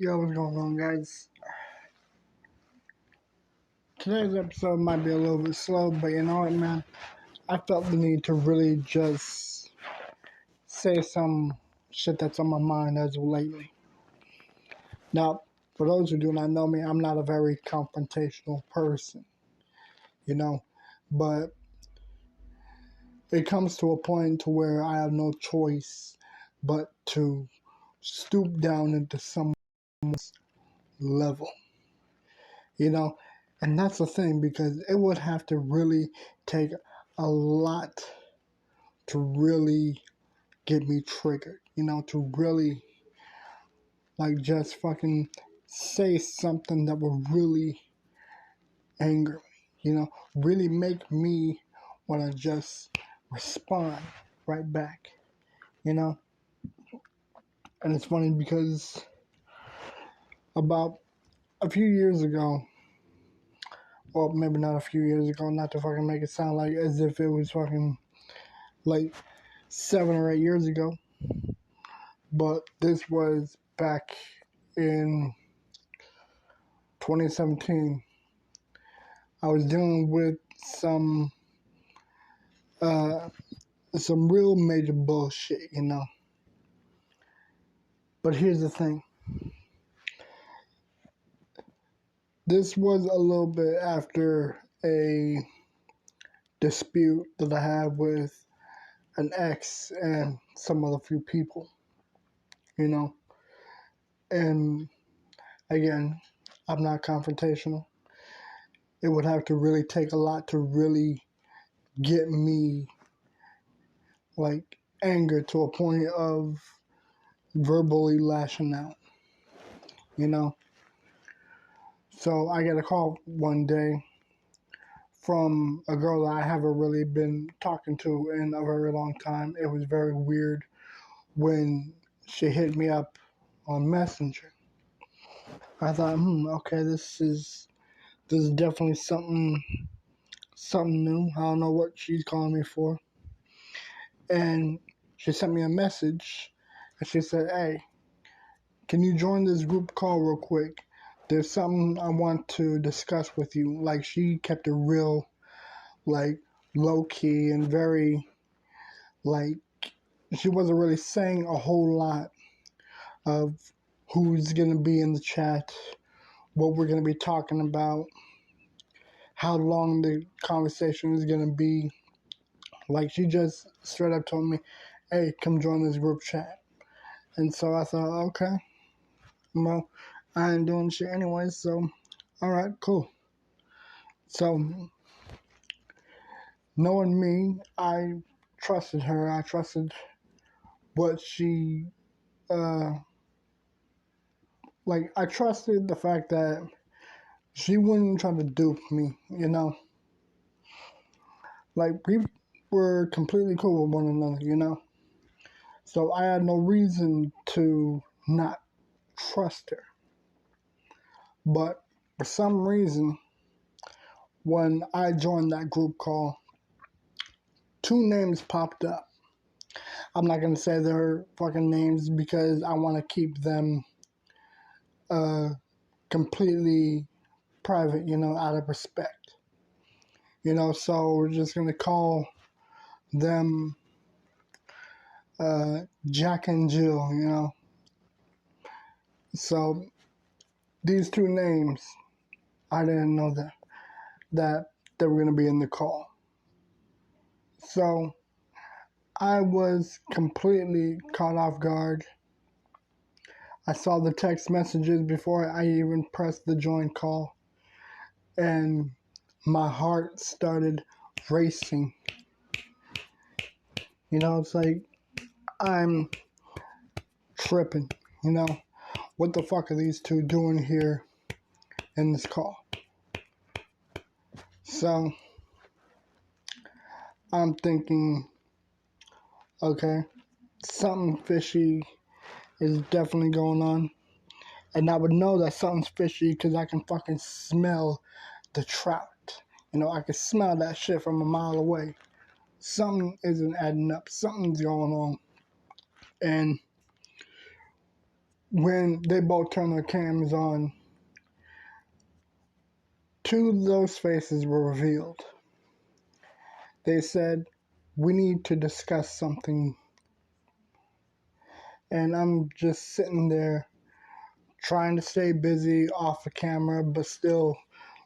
Yo, what's going on, guys? Today's episode might be a little bit slow, but you know what, man? I felt the need to really just say some shit that's on my mind as of lately. Now, for those who do not know me, I'm not a very confrontational person, but it comes to a point to where I have no choice but to stoop down into someone's level, and that's the thing, because it would have to really take a lot to really get me triggered, to really just fucking say something that would really anger me, really make me want to just respond right back, you know. And it's funny because about a few years ago, well, maybe not a few years ago, not to fucking make it sound like as if it was fucking like 7 or 8 years ago, but this was back in 2017. I was dealing with some real major bullshit, But here's the thing. This was a little bit after a dispute that I had with an ex and some other few people, And again, I'm not confrontational. It would have to really take a lot to really get me anger to a point of verbally lashing out, So I get a call one day from a girl that I haven't really been talking to in a very long time. It was very weird when she hit me up on Messenger. I thought, okay, this is definitely something new. I don't know what she's calling me for. And she sent me a message, and she said, "Hey, can you join this group call real quick? There's something I want to discuss with you." She kept it real, low key and very, she wasn't really saying a whole lot of who's going to be in the chat, what we're going to be talking about, how long the conversation is going to be. She just straight up told me, "Hey, come join this group chat." And so I thought, okay, well, I ain't doing shit anyway, so alright, cool. So, knowing me, I trusted her. I trusted what she, I trusted the fact that she wouldn't try to dupe me, We were completely cool with one another, So I had no reason to not trust her. But for some reason, when I joined that group call, 2 names popped up. I'm not going to say their fucking names because I want to keep them completely private, out of respect. So we're just going to call them Jack and Jill, So these 2 names, I didn't know that they were going to be in the call. So I was completely caught off guard. I saw the text messages before I even pressed the join call, and my heart started racing. It's like I'm tripping, What the fuck are these 2 doing here in this call? So I'm thinking, okay, something fishy is definitely going on. And I would know that something's fishy because I can fucking smell the trout. I can smell that shit from a mile away. Something isn't adding up. Something's going on. And when they both turned their cameras on, two of those faces were revealed. They said, "We need to discuss something." And I'm just sitting there trying to stay busy off the camera, but still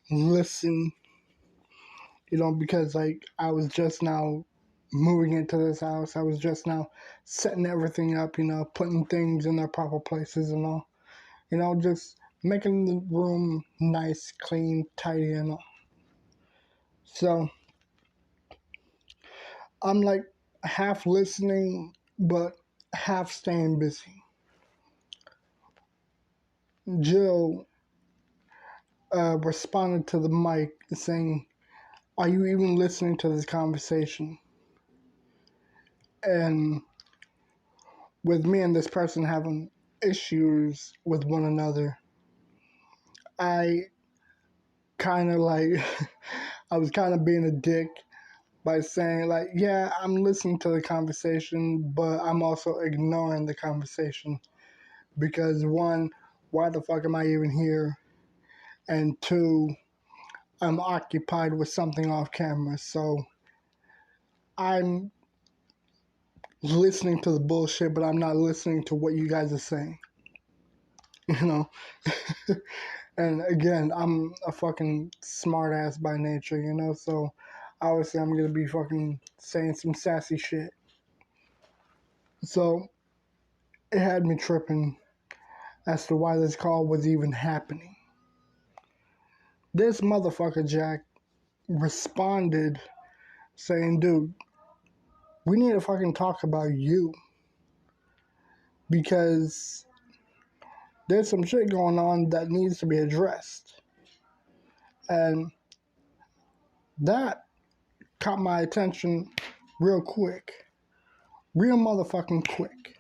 listen, because like I was just now moving into this house. I was just now setting everything up, putting things in their proper places and all. Just making the room nice, clean, tidy and all. So I'm like half listening, but half staying busy. Jill responded to the mic saying, "Are you even listening to this conversation?" And with me and this person having issues with one another, I kind of like, I was kind of being a dick by saying, like, yeah, I'm listening to the conversation, but I'm also ignoring the conversation. Because one, why the fuck am I even here? And two, I'm occupied with something off camera. So I'm listening to the bullshit, but I'm not listening to what you guys are saying. And again, I'm a fucking smartass by nature, so obviously I'm gonna be fucking saying some sassy shit. So it had me tripping as to why this call was even happening. This motherfucker Jack responded saying, "Dude, we need to fucking talk about you, because there's some shit going on that needs to be addressed." And that caught my attention real quick. Real motherfucking quick.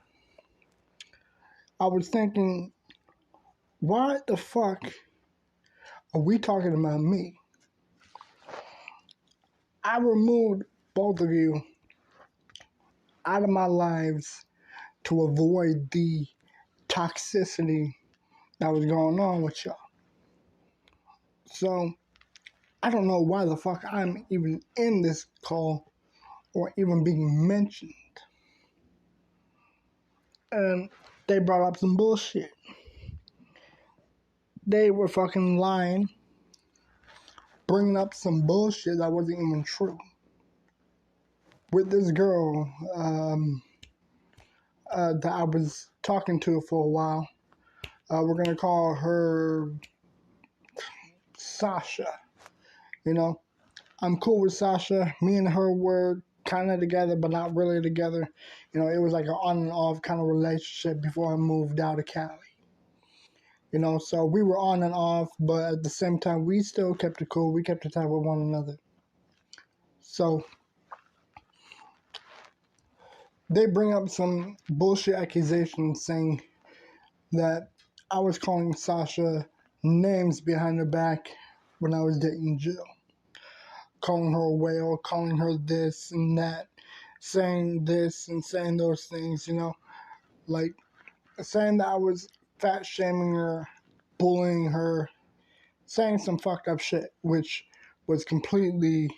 I was thinking, why the fuck are we talking about me? I removed both of you out of my lives to avoid the toxicity that was going on with y'all. So I don't know why the fuck I'm even in this call or even being mentioned. And they brought up some bullshit. They were fucking lying, bringing up some bullshit that wasn't even true. With this girl that I was talking to for a while, we're gonna call her Sasha. I'm cool with Sasha. Me and her were kind of together, but not really together. It was like an on and off kind of relationship before I moved out of Cali. So we were on and off, but at the same time, we still kept it cool. We kept it tight with one another. So they bring up some bullshit accusations saying that I was calling Sasha names behind her back when I was dating Jill. Calling her a whale, calling her this and that, saying this and saying those things, like saying that I was fat shaming her, bullying her, saying some fucked up shit, which was completely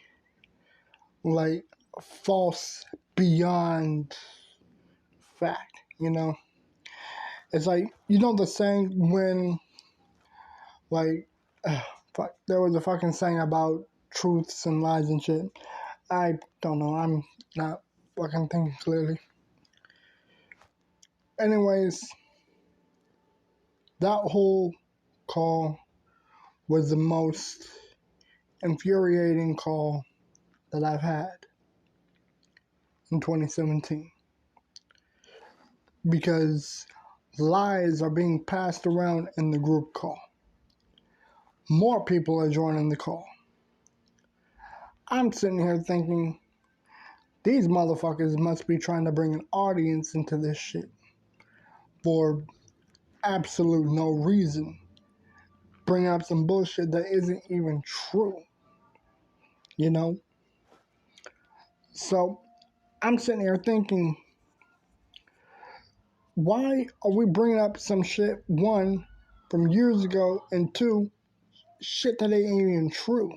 like false beyond fact. It's like, the saying when, like, fuck, there was a fucking saying about truths and lies and shit. I don't know. I'm not fucking thinking clearly. Anyways, that whole call was the most infuriating call that I've had in 2017. Because lies are being passed around in the group call. More people are joining the call. I'm sitting here thinking, these motherfuckers must be trying to bring an audience into this shit for absolute no reason. Bring up some bullshit that isn't even true. So I'm sitting here thinking, Why are we bringing up some shit, one, from years ago, and two, shit that ain't even true?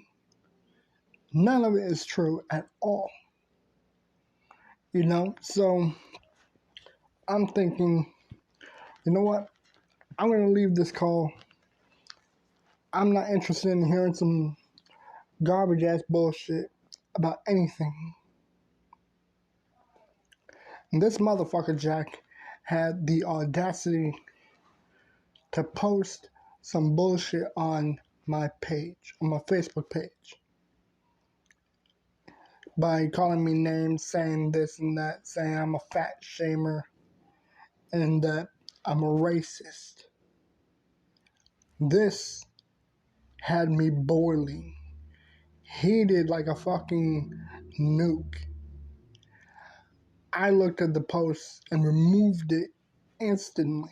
None of it is true at all. So I'm thinking, you know what? I'm going to leave this call. I'm not interested in hearing some garbage ass bullshit about anything. And this motherfucker Jack had the audacity to post some bullshit on my page, on my Facebook page, by calling me names, saying this and that, saying I'm a fat shamer, and that I'm a racist. This had me boiling, heated like a fucking nuke. I looked at the post and removed it instantly.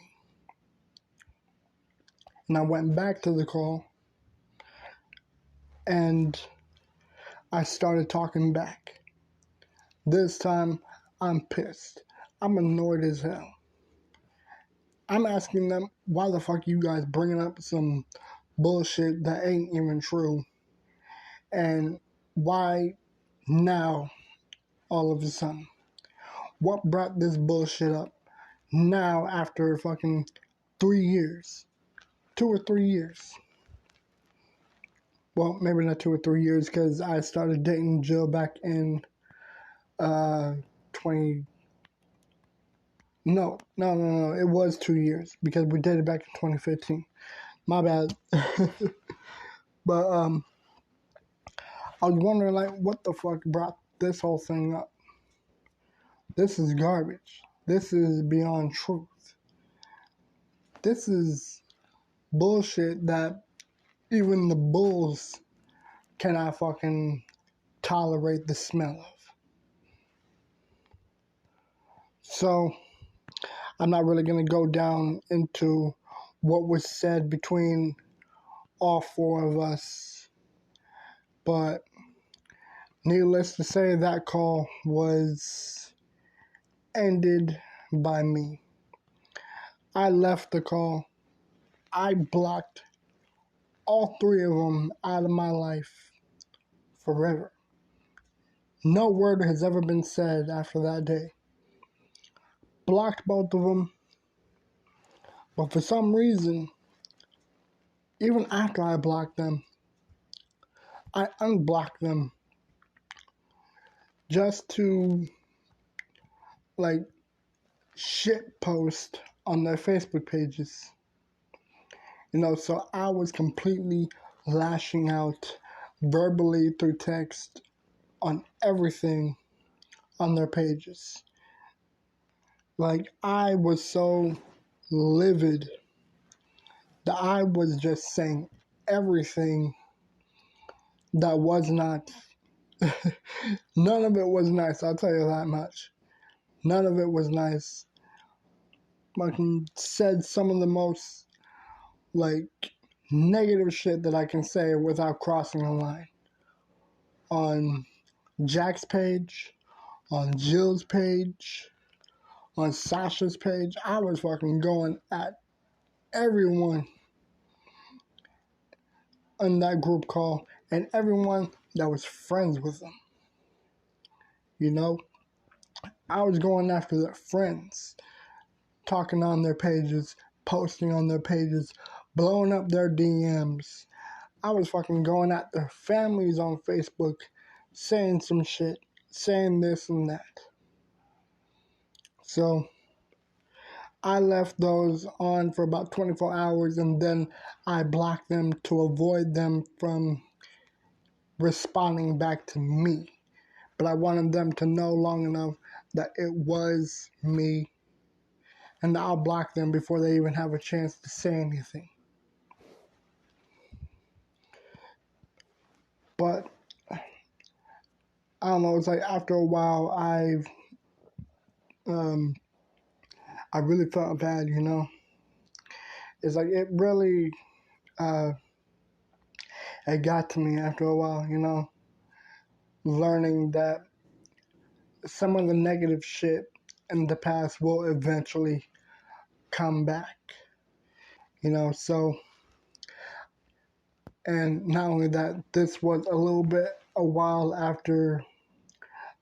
And I went back to the call and I started talking back. This time, I'm pissed. I'm annoyed as hell. I'm asking them, why the fuck you guys bringing up some bullshit that ain't even true? And why now, all of a sudden? What brought this bullshit up now after fucking 3 years? 2 or 3 years. Well, maybe not 2 or 3 years, because I started dating Jill back in 20... No. It was 2 years, because we dated back in 2015. My bad. But, I was wondering, like, what the fuck brought this whole thing up? This is garbage. This is beyond truth. This is bullshit that even the bulls cannot fucking tolerate the smell of. So, I'm not really going to go down into what was said between all four of us. But needless to say, that call was ended by me. I left the call. I blocked all three of them out of my life forever. No word has ever been said after that day. Blocked both of them. But for some reason, even after I blocked them, I unblocked them just to, like, shit post on their Facebook pages. So I was completely lashing out verbally through text on everything on their pages. Like, I was so livid that I was just saying everything that was not, none of it was nice, I'll tell you that much. None of it was nice. Fucking said some of the most, like, negative shit that I can say without crossing a line. On Jack's page, on Jill's page, on Sasha's page, I was fucking going at everyone in that group call and everyone that was friends with them. I was going after their friends, talking on their pages, posting on their pages, blowing up their DMs. I was fucking going at their families on Facebook, saying some shit, saying this and that. So I left those on for about 24 hours and then I blocked them to avoid them from responding back to me. But I wanted them to know long enough that it was me, and I'll block them before they even have a chance to say anything. But I don't know, it's like after a while I really felt bad, It's like it really it got to me after a while, learning that some of the negative shit in the past will eventually come back. So, and not only that, this was a while after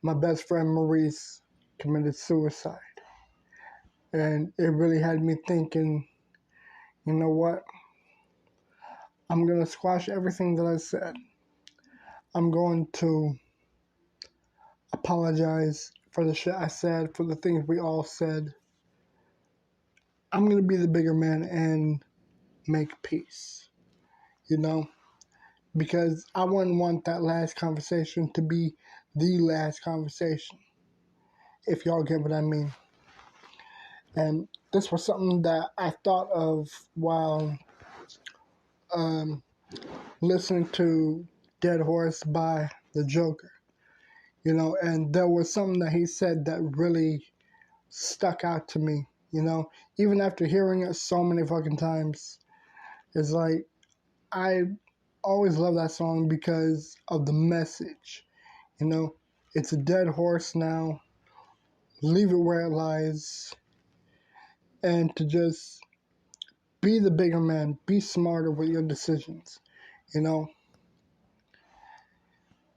my best friend Maurice committed suicide. And it really had me thinking, you know what? I'm going to squash everything that I said. I'm going to apologize for the shit I said, for the things we all said. I'm going to be the bigger man and make peace, because I wouldn't want that last conversation to be the last conversation, if y'all get what I mean. And this was something that I thought of while listening to Dead Horse by the Joker, and there was something that he said that really stuck out to me, even after hearing it so many fucking times. It's like, I always love that song because of the message, it's a dead horse now, leave it where it lies, and to just be the bigger man, be smarter with your decisions,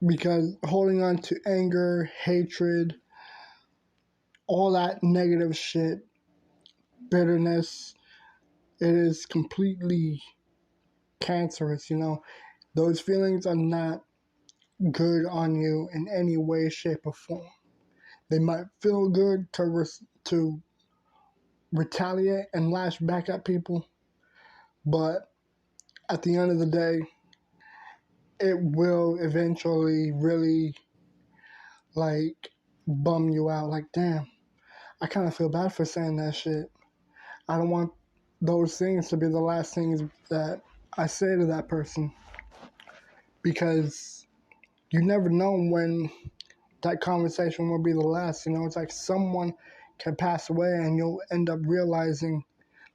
because holding on to anger, hatred, all that negative shit, bitterness, it is completely cancerous, Those feelings are not good on you in any way, shape, or form. They might feel good to retaliate and lash back at people, but at the end of the day, it will eventually really, bum you out. Like, damn, I kind of feel bad for saying that shit. I don't want those things to be the last things that I say to that person, because you never know when that conversation will be the last. It's like someone can pass away and you'll end up realizing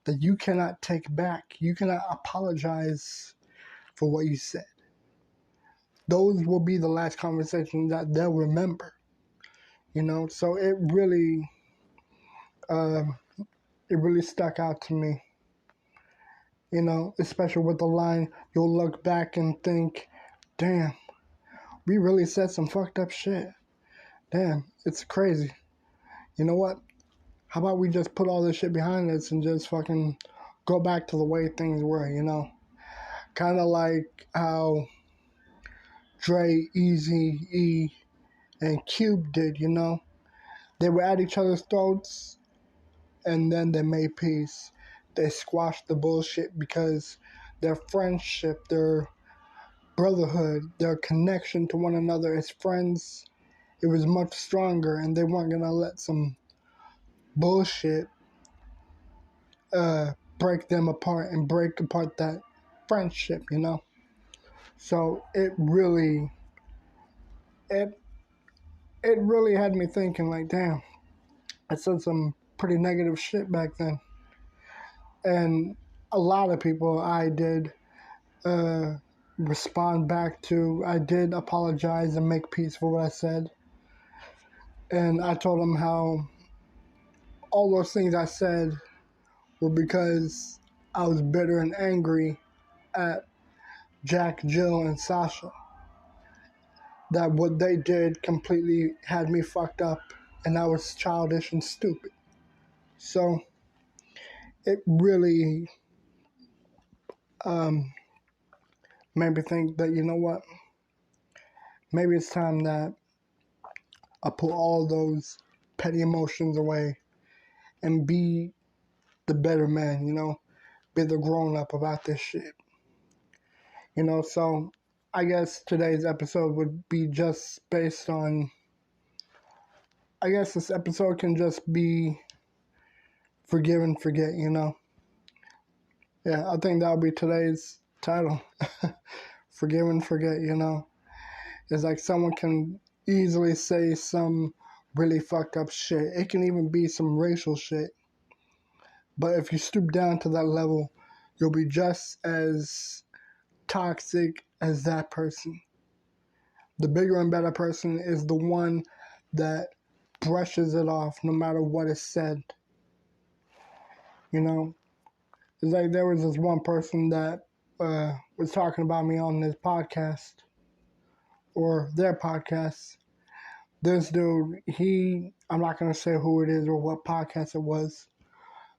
that you cannot take back, you cannot apologize for what you said. Those will be the last conversations that they'll remember, so it really stuck out to me, especially with the line, you'll look back and think, damn, we really said some fucked up shit. Damn, it's crazy. You know what? How about we just put all this shit behind us and just fucking go back to the way things were, Kind of like how Dre, Easy E, and Cube did, They were at each other's throats, and then they made peace. They squashed the bullshit because their friendship, their brotherhood, their connection to one another as friends, it was much stronger, and they weren't gonna let some bullshit break them apart and break apart that friendship, So it it really had me thinking, like, damn, I said some pretty negative shit back then. And a lot of people I did respond back to. I did apologize and make peace for what I said. And I told them how all those things I said were because I was bitter and angry at Jack, Jill, and Sasha. That what they did completely had me fucked up, and I was childish and stupid. So it really made me think that, you know what, maybe it's time that I put all those petty emotions away and be the better man, be the grown up about this shit. So I guess today's episode would be just based on, I guess this episode can just be forgive and forget, Yeah, I think that'll be today's title. Forgive and forget, It's like someone can easily say some really fucked up shit. It can even be some racial shit. But if you stoop down to that level, you'll be just as toxic as that person. The bigger and better person is the one that brushes it off no matter what is said. You know, it's like there was this one person that was talking about me on this podcast or their podcast. This dude, I'm not going to say who it is or what podcast it was,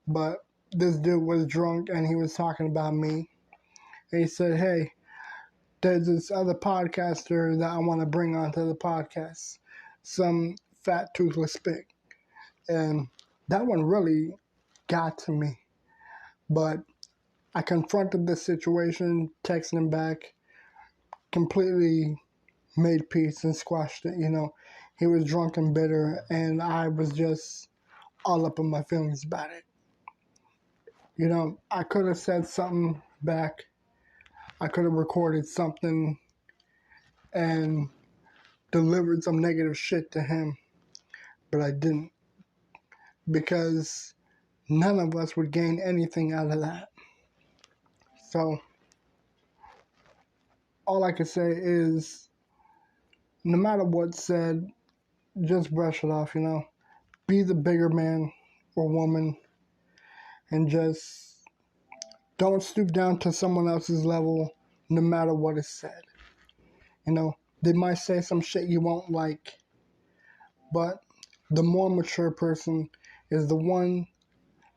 but this dude was drunk and he was talking about me. And he said, hey, there's this other podcaster that I want to bring onto the podcast, some fat toothless pig. And that one really got to me. But I confronted the situation, texted him back, completely made peace and squashed it. He was drunk and bitter, and I was just all up in my feelings about it. I could have said something back. I could have recorded something and delivered some negative shit to him, but I didn't, because none of us would gain anything out of that. So all I can say is, no matter what's said, just brush it off, Be the bigger man or woman and just don't stoop down to someone else's level no matter what is said. They might say some shit you won't like, but the more mature person is the one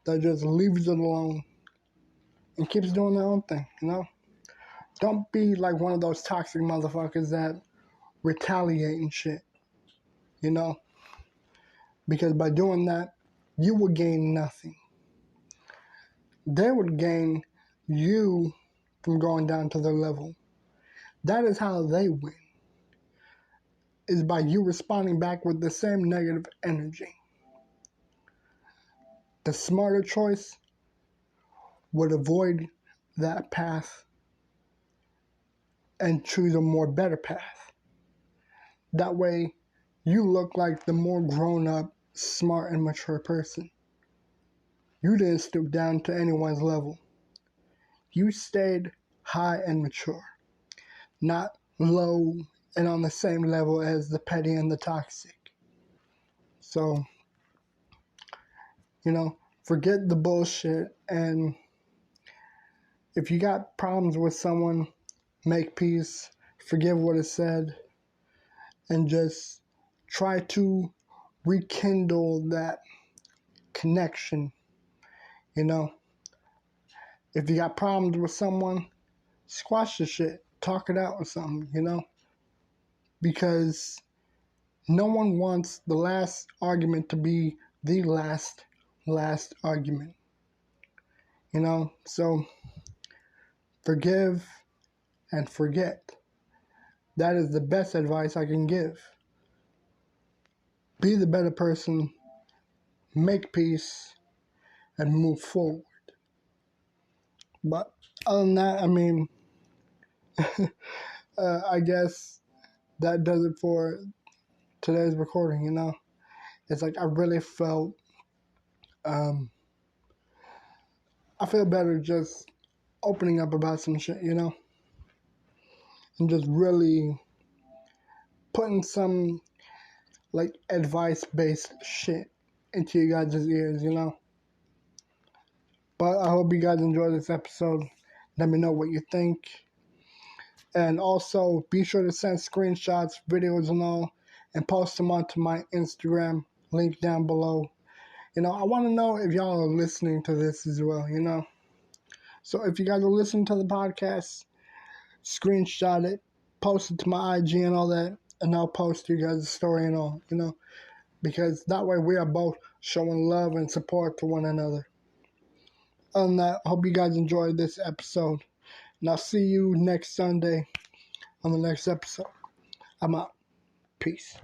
that just leaves it alone and keeps doing their own thing, Don't be like one of those toxic motherfuckers that retaliate and shit, Because by doing that, you will gain nothing. They would gain you from going down to their level. That is how they win, is by you responding back with the same negative energy. The smarter choice would avoid that path and choose a more better path. That way, you look like the more grown up, smart, and mature person. You didn't stoop down to anyone's level. You stayed high and mature, not low and on the same level as the petty and the toxic. So, forget the bullshit, and if you got problems with someone, make peace, forgive what is said, and just try to rekindle that connection. If you got problems with someone, squash the shit, talk it out or something, because no one wants the last argument to be the last argument, so forgive and forget. That is the best advice I can give. Be the better person, make peace, and move forward. But other than that, I guess that does it for today's recording, It's like I really felt, I feel better just opening up about some shit, and just really putting some, like, advice-based shit into you guys' ears, But I hope you guys enjoyed this episode. Let me know what you think. And also, be sure to send screenshots, videos, and all, and post them onto my Instagram, link down below. I want to know if y'all are listening to this as well, So if you guys are listening to the podcast, screenshot it, post it to my IG and all that, and I'll post you guys' story and all, Because that way we are both showing love and support to one another. Other than that, I hope you guys enjoyed this episode. And I'll see you next Sunday on the next episode. I'm out. Peace.